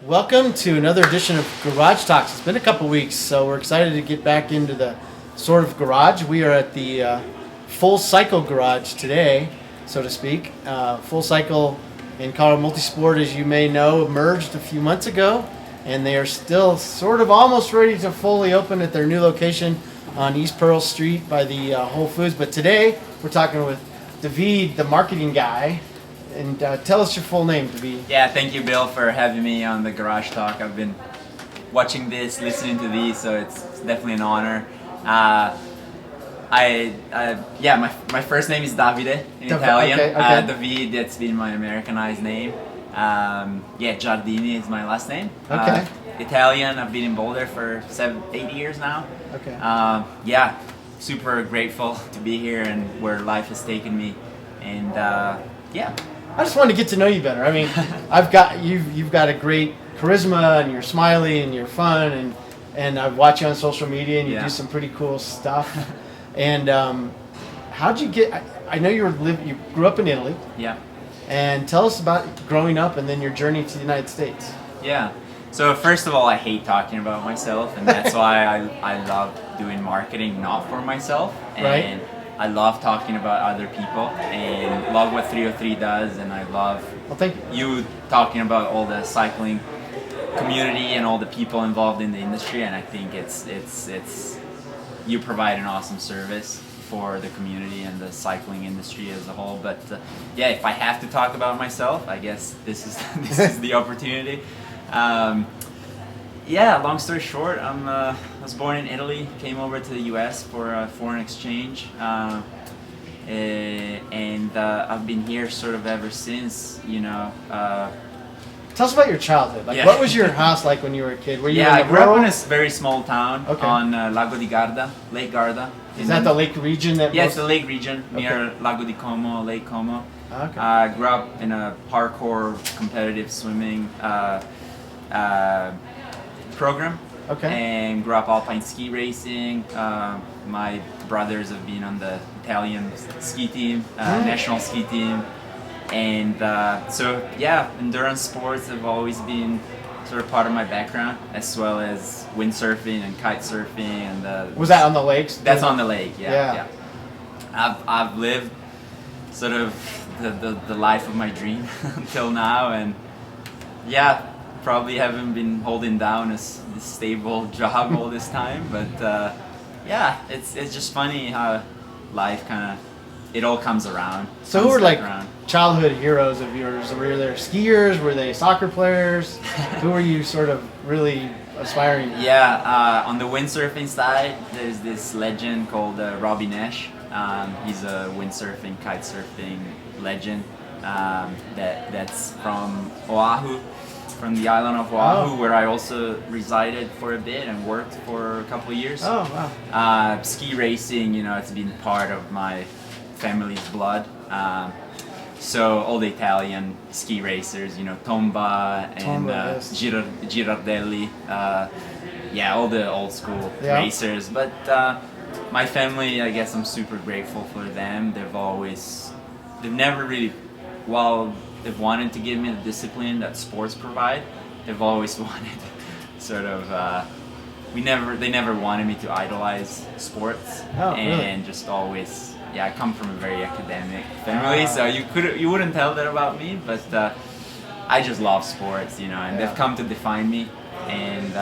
Welcome to another edition of Garage Talks. It's been a couple weeks, so we're excited to get back into the sort of garage. We are at the Full Cycle Garage today, so to speak. Full Cycle and Colorado Multisport, as you may know, merged a few months ago, and they are still sort of almost ready to fully open at their new location on East Pearl Street by the Whole Foods. But today, we're talking with Davide, the marketing guy. And tell us your full name, Davide. Yeah, thank you, Bill, for having me on the Garage Talk. I've been watching this, listening to these, so it's definitely an honor. My first name is Davide in Italian. Okay. Davide, that's been my Americanized name. Giardini is my last name. Okay. Italian. I've been in Boulder for 8 years now. Okay. Super grateful to be here and where life has taken me, and I just wanted to get to know you better. I mean, you've got a great charisma, and you're smiley, and you're fun, and I watch you on social media, and you do some pretty cool stuff. And how'd you get? I know you grew up in Italy. Yeah. And tell us about growing up, and then your journey to the United States. Yeah. So first of all, I hate talking about myself, and that's why I love doing marketing not for myself. And right. I love talking about other people and love what 303 does, and I love thank you talking about all the cycling community and all the people involved in the industry. And I think it's you provide an awesome service for the community and the cycling industry as a whole. But if I have to talk about myself, I guess this is the opportunity. Long story short, I was born in Italy, came over to the U.S. for a foreign exchange, and I've been here sort of ever since. Tell us about your childhood. What was your house like when you were a kid? Were you I grew up in a very small town on Lago di Garda, Lake Garda. Is that the lake region? It's the lake region near Lago di Como, Lake Como. Okay. I grew up in a parkour competitive swimming program, and grew up alpine ski racing. My brothers have been on the Italian ski team, national ski team, and endurance sports have always been sort of part of my background, as well as windsurfing and kite surfing. And was that on the lakes? That's on the lake. Yeah. I've lived sort of the life of my dream until now, and probably haven't been holding down a stable job all this time, but it's just funny how life it all comes around. So who were childhood heroes of yours? Were there skiers? Were they soccer players? Who were you sort of really aspiring to? On the windsurfing side, there's this legend called Robbie Nash. He's a windsurfing, kite surfing legend that's from Oahu, from the island of Oahu, where I also resided for a bit and worked for a couple of years. Oh, wow. Ski racing, it's been part of my family's blood. So all the Italian ski racers, Tomba and yes. Girardelli, all the old school racers. But my family, I guess I'm super grateful for them. They've never really, while they've wanted to give me the discipline that sports provide, they've always wanted sort of, they never wanted me to idolize sports. Really? Just always, I come from a very academic family, so you wouldn't tell that about me, but I just love sports, and they've come to define me, and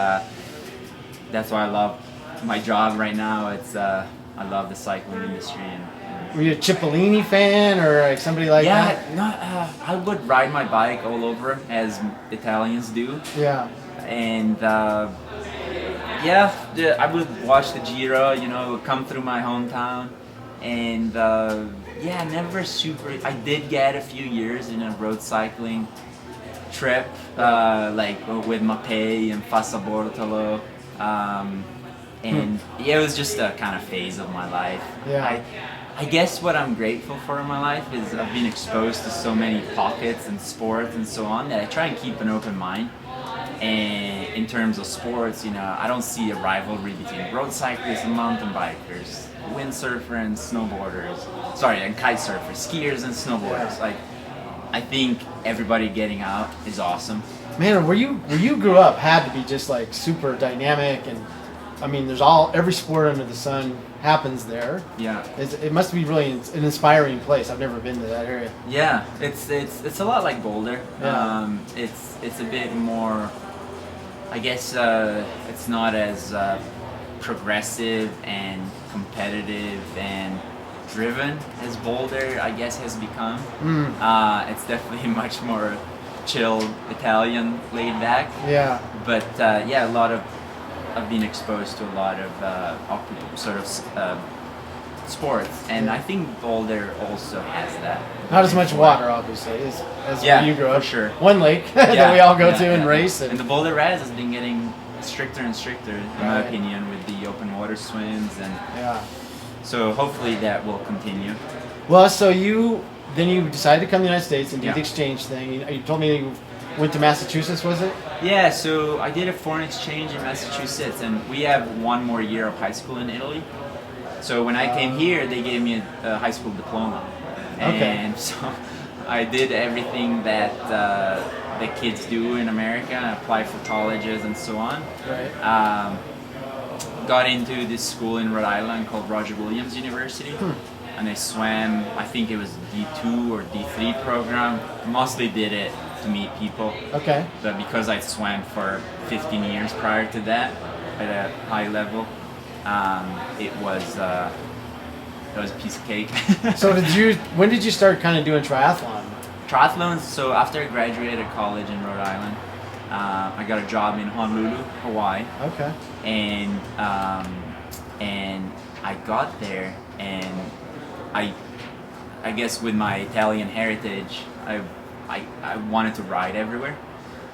that's why I love my job right now. I love the cycling industry. Were you a Cipollini fan or somebody like that? I would ride my bike all over, as Italians do. Yeah. And I would watch the Giro, it would come through my hometown. And never super. I did get a few years in a road cycling trip, with Mappei and Fassa Bortolo. It was just a kind of phase of my life. Yeah. I guess what I'm grateful for in my life is I've been exposed to so many pockets and sports and so on that I try and keep an open mind. And in terms of sports, I don't see a rivalry between road cyclists and mountain bikers, windsurfer and snowboarders, and kite surfers, skiers and snowboarders. I think everybody getting out is awesome. Man, where you grew up had to be just like super dynamic, and I mean, every sport under the sun happens there. Yeah. It must be really an inspiring place. I've never been to that area. Yeah, it's a lot like Boulder. Yeah. It's a bit more, I guess, it's not as progressive and competitive and driven as Boulder, I guess, has become. It's definitely much more chill, Italian, laid back. Yeah. But yeah, I've been exposed to a lot of sort of sports, and I think Boulder also has that. Not as much water, obviously, as where you grew up. For sure. One lake that we all go to and race. And the Boulder Res has been getting stricter and stricter, in my opinion, with the open water swims, and so hopefully that will continue. Well, so you decided to come to the United States and do the exchange thing. You told me you went to Massachusetts, was it? Yeah, so I did a foreign exchange in Massachusetts, and we have one more year of high school in Italy. So when I came here, they gave me a high school diploma. And so I did everything that the kids do in America, applied for colleges and so on. Right. Got into this school in Rhode Island called Roger Williams University. And I swam, I think it was D2 or D3 program. Mostly did it to meet people. Okay. But because I swam for 15 years prior to that at a high level, it was a piece of cake. So when did you start kind of doing triathlon? Triathlons, so after I graduated college in Rhode Island, I got a job in Honolulu, Hawaii. Okay. And I got there, and I guess with my Italian heritage, I wanted to ride everywhere.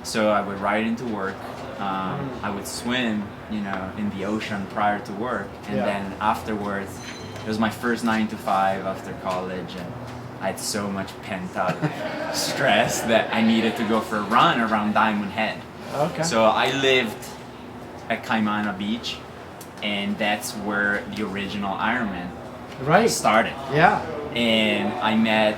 So I would ride into work. I would swim, in the ocean prior to work, and then afterwards, it was my first 9 to 5 after college, and I had so much pent up stress that I needed to go for a run around Diamond Head. Okay. So I lived at Kaimana Beach, and that's where the original Ironman started. Yeah. And I met,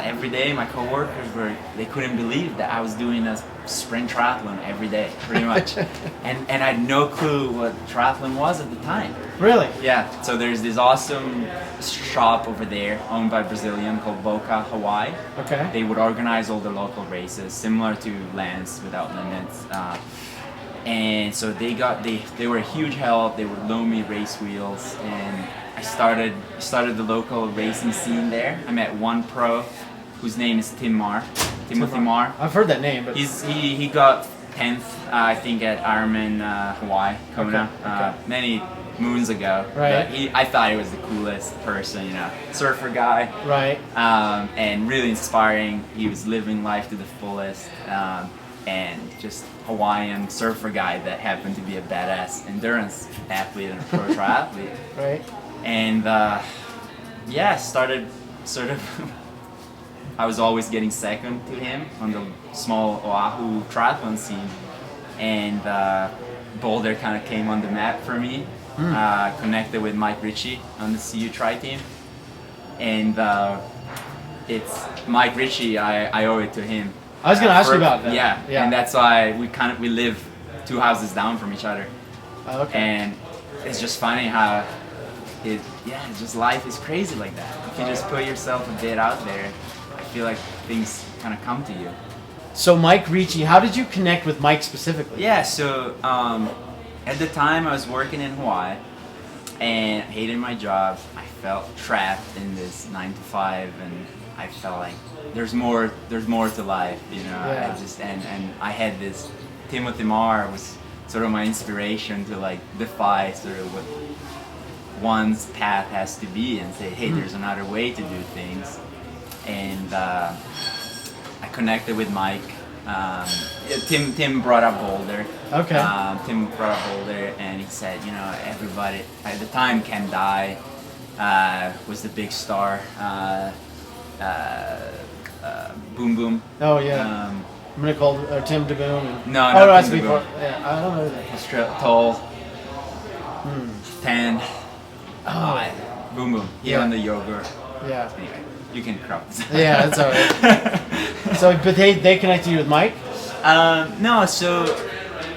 every day my coworkers they couldn't believe that I was doing a sprint triathlon every day, pretty much. and I had no clue what triathlon was at the time. Really? Yeah. So there's this awesome shop over there owned by a Brazilian called Boca Hawaii. Okay. They would organize all the local races, similar to Lance Without Limits. And so they were a huge help. They would loan me race wheels, and I started the local racing scene there. I met one pro whose name is Timothy Marr. I've heard that name, but he got 10th, I think, at Ironman Hawaii, Kona, many moons ago. Right. But I thought he was the coolest person, surfer guy. Right. And really inspiring. He was living life to the fullest. And just Hawaiian surfer guy that happened to be a badass endurance athlete and a pro triathlete. Right. And started sort of. I was always getting second to him on the small Oahu triathlon scene, and Boulder kind of came on the map for me. Connected with Mike Ricci on the CU Tri team, and it's Mike Ricci. I owe it to him. I was going to ask you about that. Yeah, and that's why we live 2 houses down from each other. Okay. And it's just funny how just life is crazy like that. If you just put yourself a bit out there, I feel like things kind of come to you. So Mike Ricci, how did you connect with Mike specifically? Yeah, so at the time I was working in Hawaii and hated my job. I felt trapped in this 9 to 5, and I felt like there's more to life, Yeah. And I had this Timothy Marr was sort of my inspiration to like defy sort of what one's path has to be and say, hey, there's another way to do things. And I connected with Mike. Tim brought up Boulder. Okay. Tim brought up Boulder, and he said, everybody at the time, Ken Dye was the big star. Boom Boom. Oh yeah. I'm gonna call Tim DeBoom. No, that's Tim before. DeBoom. Yeah, I don't know that. Tall. 10. Oh. Boom Boom. He on the yogurt. Yeah. Anyway. You can crop this. Yeah, that's all right. So, but they connected you with Mike? No, so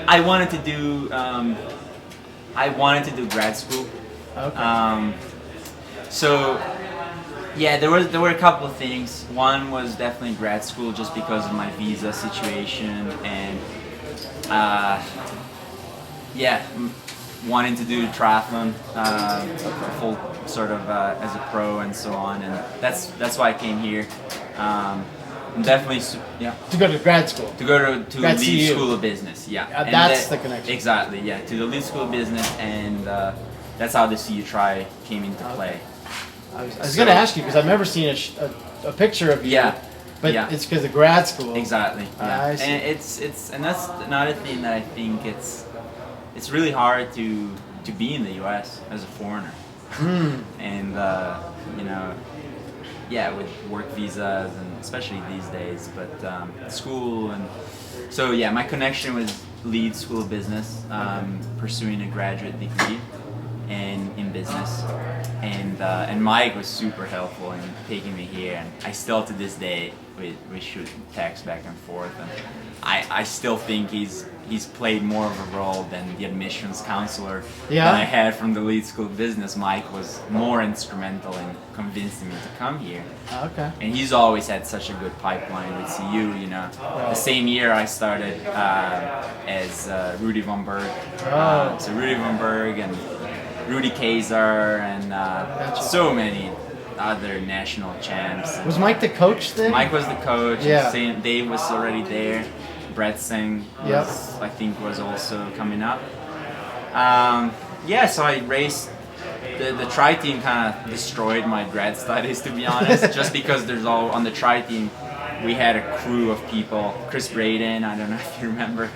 I wanted to do grad school. Okay. So yeah, there were a couple of things. One was definitely grad school, just because of my visa situation, and wanting to do triathlon full sort of as a pro and so on, and that's why I came here. Definitely, To go to grad school. To go to Grad Leeds CU. School of Business, yeah. And that's the connection. Exactly, yeah. To the Leeds School of Business, and that's how the CU Tri came into play. I was going to ask you, because I've never seen a picture of you. Yeah. But Yeah. it's because of grad school. Exactly. Yeah. I see. And it's and that's another thing that I think it's really hard to be in the U.S. as a foreigner. And you know, yeah, with work visas, and especially these days, but school, and so yeah, my connection was Leeds School of Business, pursuing a graduate degree in business, and Mike was super helpful in taking me here, and I still to this day we shoot text back and forth, and I still think he's played more of a role than the admissions counselor that I had from the Leeds School of Business. Mike was more instrumental in convincing me to come here. Okay. And he's always had such a good pipeline with CU, you know. The same year I started as Rudy Von Berg. So Rudy Von Berg and Rudy Kazar and so many other national champs. Was Mike the coach then? Mike was the coach. Yeah. Dave was already there. Brett Singh was, I think, was also coming up. So I raced. The tri team kind of destroyed my grad studies, to be honest, just because on the tri team we had a crew of people. Chris Braden, I don't know if you remember.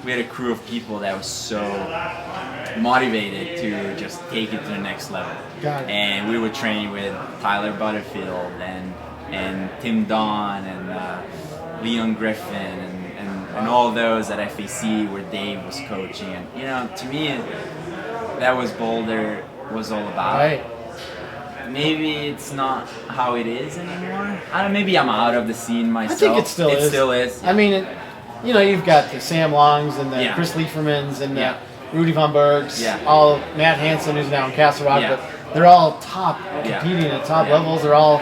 We had a crew of people that was so motivated to just take it to the next level. Got it. And we would train with Tyler Butterfield and Tim Don and Leon Griffin and all those at FAC where Dave was coaching. And you know, to me, that was Boulder was all about. Right. Maybe it's not how it is anymore. I don't know, maybe I'm out of the scene myself. I think it still is. It still is. Yeah. I mean, you know, you've got the Sam Longs and the Chris Liefermans and the Rudy Von Bergs, all Matt Hansen, who's now in Castle Rock, but they're all top, competing at top levels. They're all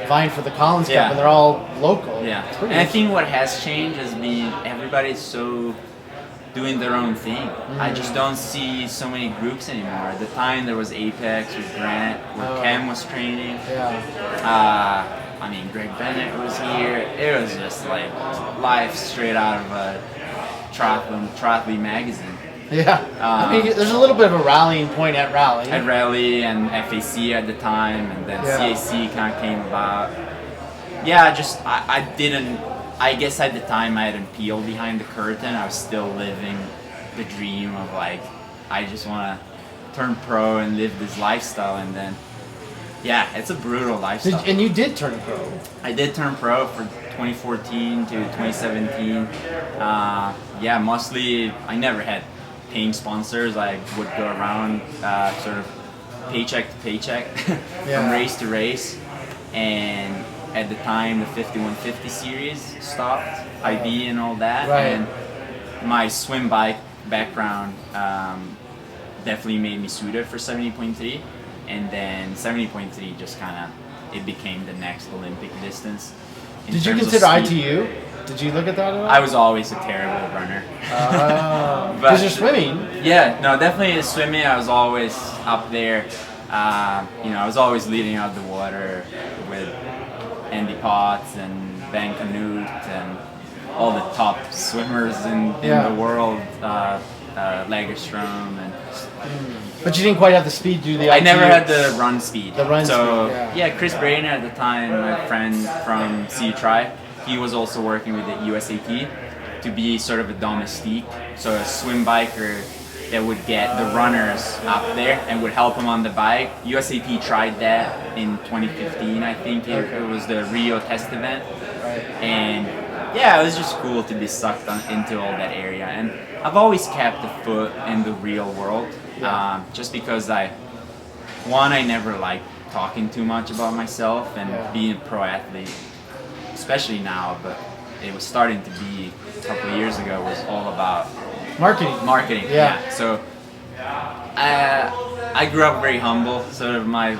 vying for the Collins Cup, and they're all local. Yeah, and I think what has changed has been everybody's so doing their own thing. I just don't see so many groups anymore. At the time, there was Apex with Grant, where Cam was training. I mean, Greg Bennett was here. It was just like life straight out of a triathlete magazine. Yeah, I mean, there's a little bit of a rallying point at Rally. At Rally and FAC at the time, and then CAC kind of came about. Yeah, I guess at the time I hadn't peeled behind the curtain. I was still living the dream of like, I just want to turn pro and live this lifestyle, and then, yeah, it's a brutal lifestyle. And you did turn pro. I did turn pro for 2014 to 2017. Mostly I never had paying sponsors. I would go around sort of paycheck to paycheck from race to race, and at the time the 5150 series stopped, IB and all that, and my swim bike background definitely made me suited for 70.3, and then 70.3 just kind of, it became the next Olympic distance. Did you consider ITU? Did you look at that at all? I was always a terrible runner. Because you're swimming. Yeah, no, definitely swimming. I was always up there. I was always leading out the water with Andy Potts and Ben Canute and all the top swimmers in the world, Lagerstrom and. But you didn't quite have the speed to do the ITU. I never had the run speed. The run speed, Chris Brainer at the time, my friend from CU Tri, he was also working with the USAT to be sort of a domestique, so a swim biker that would get the runners up there and would help them on the bike. USAT tried that in 2015, I think. It was the Rio test event. And yeah, it was just cool to be sucked into all that area. And I've always kept a foot in the real world, just because I never liked talking too much about myself and being a pro athlete, especially now, but it was starting to be a couple of years ago, was all about marketing. So I grew up very humble. Sort of my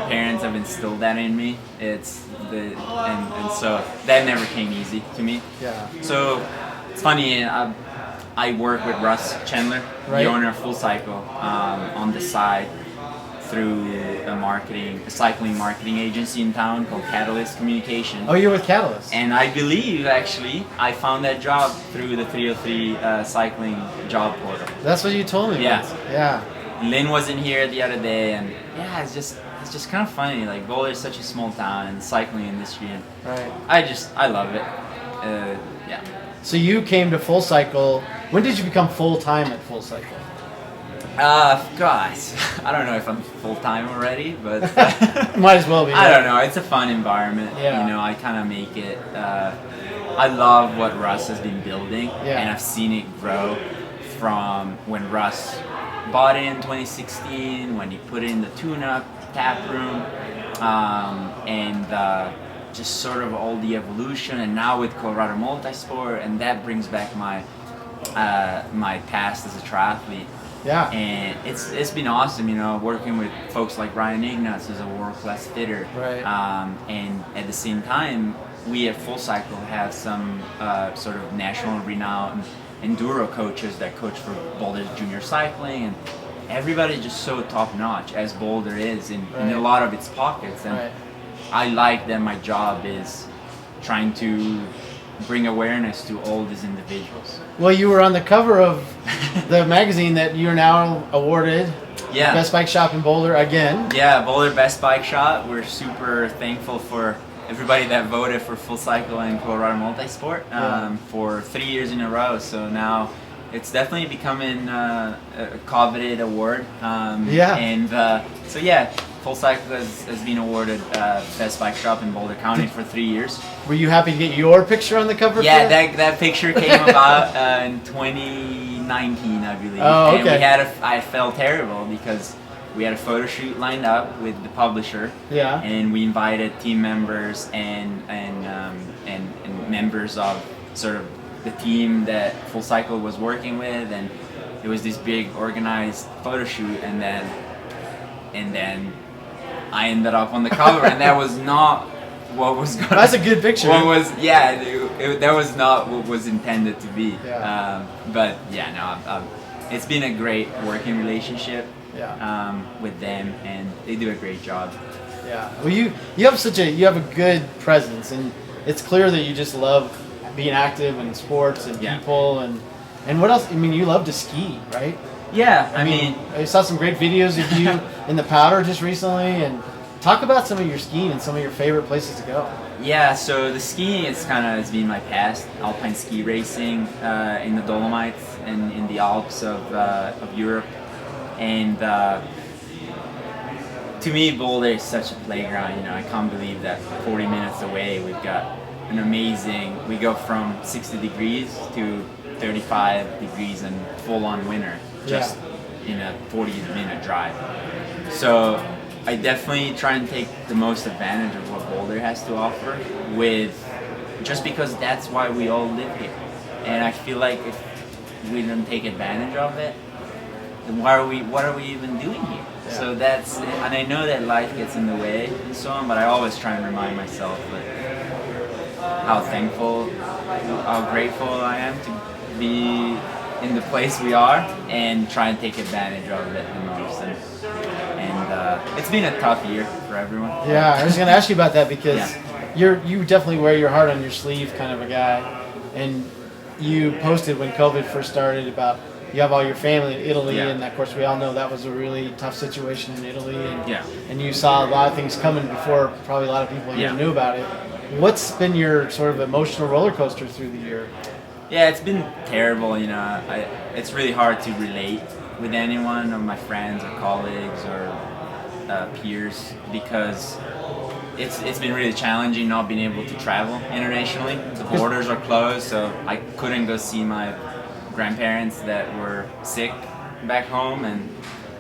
parents have instilled that in me. And so that never came easy to me. So it's funny. I work with Russ Chandler, the owner of Full Cycle, on the side through a cycling marketing agency in town called Catalyst Communication. Oh, you're with Catalyst. And I believe, actually, I found that job through the 303 cycling job portal. That's what you told me. Yeah. Lynn was in here the other day, and it's just kind of funny. Like, Boulder is such a small town in the cycling industry, and I love it. So you came to Full Cycle. When did you become full time at Full Cycle? Gosh, I don't know if I'm full time already, but might as well be. I don't know. It's a fun environment. I kind of make it. I love what Russ has been building, and I've seen it grow from when Russ bought it in 2016, when he put in the tune-up tap room, and just sort of all the evolution, and now with Colorado Multisport, and that brings back my past as a triathlete. And it's been awesome, working with folks like Ryan Ignatz, who's a world-class fitter. And at the same time, we at Full Cycle have some sort of national renowned enduro coaches that coach for Boulder junior cycling, and everybody's just so top-notch, as Boulder is in a lot of its pockets. And I like that my job is trying to bring awareness to all these individuals. Well, you were on the cover of the magazine that you're now awarded Best Bike Shop in Boulder again. Boulder Best Bike Shop. We're super thankful for everybody that voted for Full Cycle and Colorado Multisport for 3 years in a row. So now it's definitely becoming a coveted award. Full Cycle has been awarded Best Bike Shop in Boulder County for 3 years. Were you happy to get your picture on the cover? That picture came about in 2019, I believe. Oh, okay. And I felt terrible because we had a photo shoot lined up with the publisher. And we invited team members and members of sort of the team that Full Cycle was working with, and it was this big organized photo shoot, and then I ended up on the cover, and that was not what was going. That's a good picture. That was not what was intended to be. It's been a great working relationship with them, and they do a great job. Well, you have a good presence, and it's clear that you just love being active in sports and people, and what else? I mean, you love to ski, right? I mean, I saw some great videos of you in the powder just recently, and talk about some of your skiing and some of your favorite places to go. So the skiing it's been my past. Alpine ski racing in the Dolomites and in the Alps of Europe, and to me, Boulder is such a playground. I can't believe that 40 minutes away we've got an amazing. We go from 60 degrees to 35 degrees and full-on winter. Just in a 40-minute drive. So I definitely try and take the most advantage of what Boulder has to offer, just because that's why we all live here. And I feel like if we don't take advantage of it, then what are we even doing here? So and I know that life gets in the way and so on, but I always try and remind myself how grateful I am to be in the place we are, and try and take advantage of it the most. And it's been a tough year for everyone. I was going to ask you about that because you definitely wear your heart on your sleeve kind of a guy, and you posted when COVID first started about you have all your family in Italy, and of course we all know that was a really tough situation in Italy, and you saw a lot of things coming before probably a lot of people even knew about it. What's been your sort of emotional roller coaster through the year? It's been terrible, it's really hard to relate with anyone of my friends or colleagues or peers, because it's been really challenging not being able to travel internationally. The borders are closed, so I couldn't go see my grandparents that were sick back home, and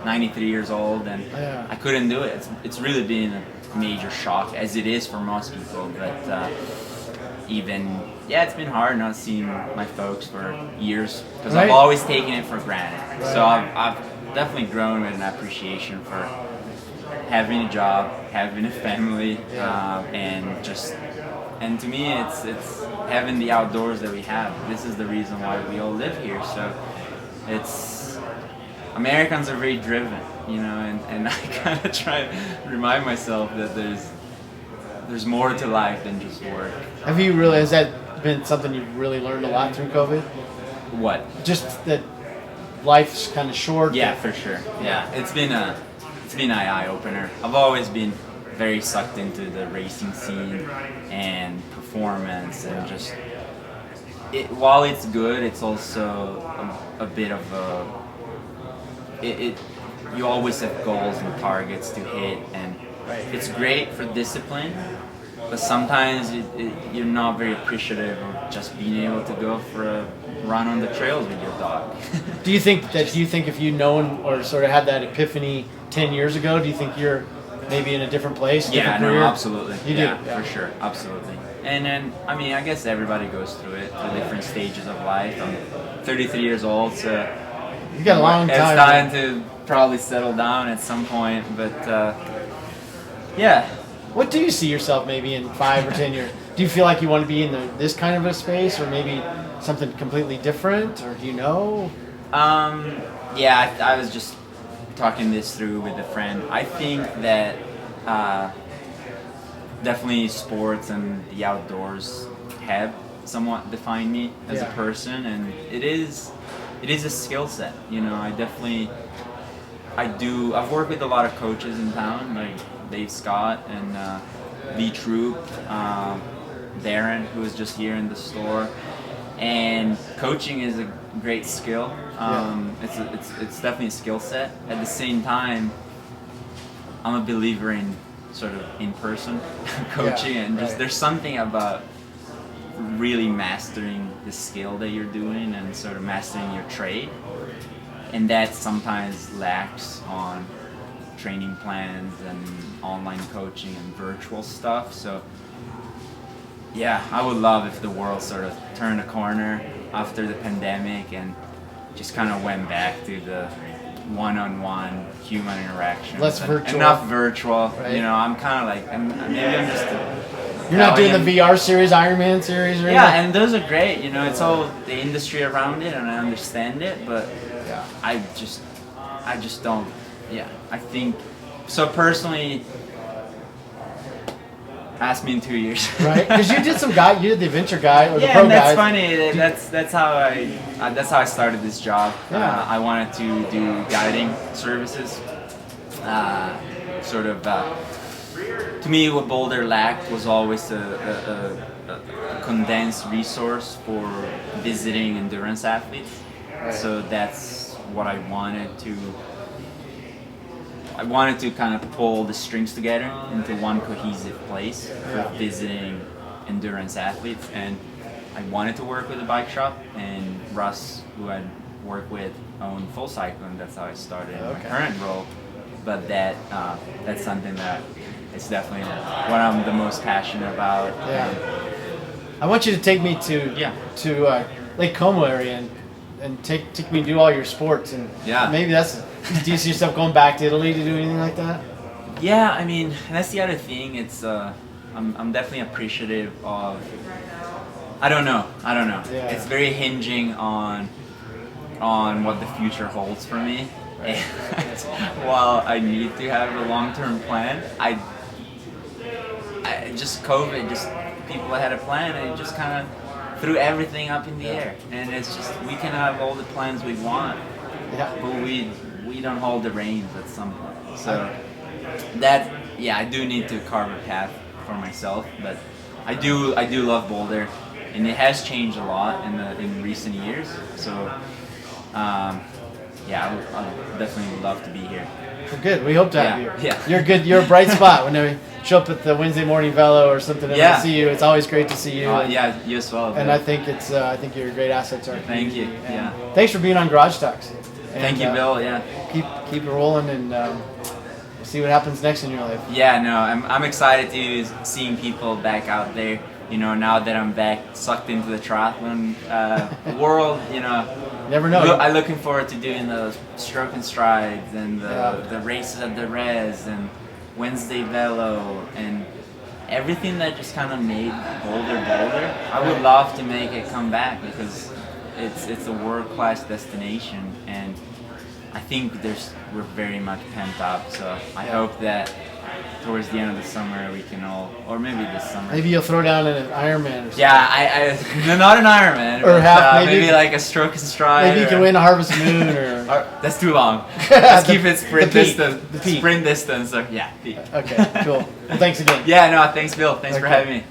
93 years old, and Yeah. I couldn't do it. It's really been a major shock, as it is for most people. But it's been hard not seeing my folks for years, because Right. I've always taken it for granted. Right. So I've definitely grown with an appreciation for having a job, having a family, and to me, it's having the outdoors that we have. This is the reason why we all live here. So Americans are very driven, and I kind of try to remind myself that there's more to life than just work. Has that been something you've really learned a lot through COVID? What? Just that life's kind of short. Yeah, for sure. Yeah, it's been an eye opener. I've always been very sucked into the racing scene and performance, and just while it's good, it's also a bit of you always have goals and targets to hit, and it's great for discipline, but sometimes you're not very appreciative of just being able to go for a run on the trails with your dog. Do you think if you'd known or sort of had that epiphany 10 years ago, do you think you're maybe in a different place? Yeah, different no, career? absolutely. You do? Yeah, for sure, absolutely. And then, I guess everybody goes through it, the different stages of life. I'm 33 years old, so you got a long time. It's time to probably settle down at some point, but yeah. What do you see yourself maybe in 5 or 10 years? Do you feel like you want to be in this kind of a space, or maybe something completely different, or do you know? Yeah, I was just talking this through with a friend. I think that definitely sports and the outdoors have somewhat defined me as a person, and it is a skill set. I've worked with a lot of coaches in town, like Dave Scott and V Troop, Darren, who was just here in the store. And coaching is a great skill. It's definitely a skill set. At the same time, I'm a believer in sort of in-person coaching, and just there's something about really mastering the skill that you're doing and sort of mastering your trade, and that sometimes lacks on training plans and online coaching and virtual stuff. So yeah, I would love if the world sort of turned a corner after the pandemic and just kind of went back to the one-on-one human interaction. Less virtual. Enough virtual. Right. I'm kind of like, maybe I'm just You're not doing the VR series, Ironman series, or anything? Yeah, and those are great. It's all the industry around it, and I understand it, but I just don't. Yeah, I think so personally. Ask me in 2 years. Right, because you did you did the adventure guide or the pro and that's guide. funny. That's how I started this job. Yeah. I wanted to do guiding services. To me, what Boulder lacked was always a condensed resource for visiting endurance athletes. Right. So that's what I wanted to. I wanted to kind of pull the strings together into one cohesive place for visiting endurance athletes, and I wanted to work with a bike shop, and Russ, who I'd worked with, owned Full Cycle, and that's how I started in my current role. But that's something that is definitely what I'm the most passionate about. Yeah. I want you to take me to Lake Como area and take me to do all your sports, and maybe that's. Do you see yourself going back to Italy to do anything like that? Yeah, and that's the other thing. It's I'm definitely appreciative of. I don't know. Yeah. It's very hinging on what the future holds for me. Right. While I need to have a long-term plan, I just COVID, just people had a plan, and it just kind of threw everything up in the air. And it's just, we can have all the plans we want, but we don't hold the reins at some point. So I do need to carve a path for myself, but I do love Boulder, and it has changed a lot in recent years. So I would definitely love to be here. Well, good. We hope to have you. Yeah. You're good. You're a bright spot when we show up at the Wednesday Morning Velo or something and I see you. It's always great to see you. You as well. And I think I think you're a great asset to our Thank community. you. Thanks for being on Garage Talks. Thank you, Bill. Yeah. Keep it rolling, and we'll see what happens next in your life. Yeah, no, I'm excited to seeing people back out there. You know, now that I'm back sucked into the triathlon world, you know. Never know. I'm looking forward to doing the stroke and strides and the races at the res and Wednesday Velo and everything that just kind of made Boulder. I would love to make it come back because it's a world-class destination, and I think we're very much pent up. So I hope that towards the end of the summer we can all, or maybe this summer. Maybe you'll throw down an Ironman or something. Yeah, no, not an Ironman. Or but, maybe like a stroke and stride. Maybe you can win a Harvest Moon or that's too long. Let's keep it sprint peak. distance. The peak. Sprint distance. Or, yeah, peak. Okay, cool. Well, thanks again. Yeah, no, thanks, Bill. Thanks for having me.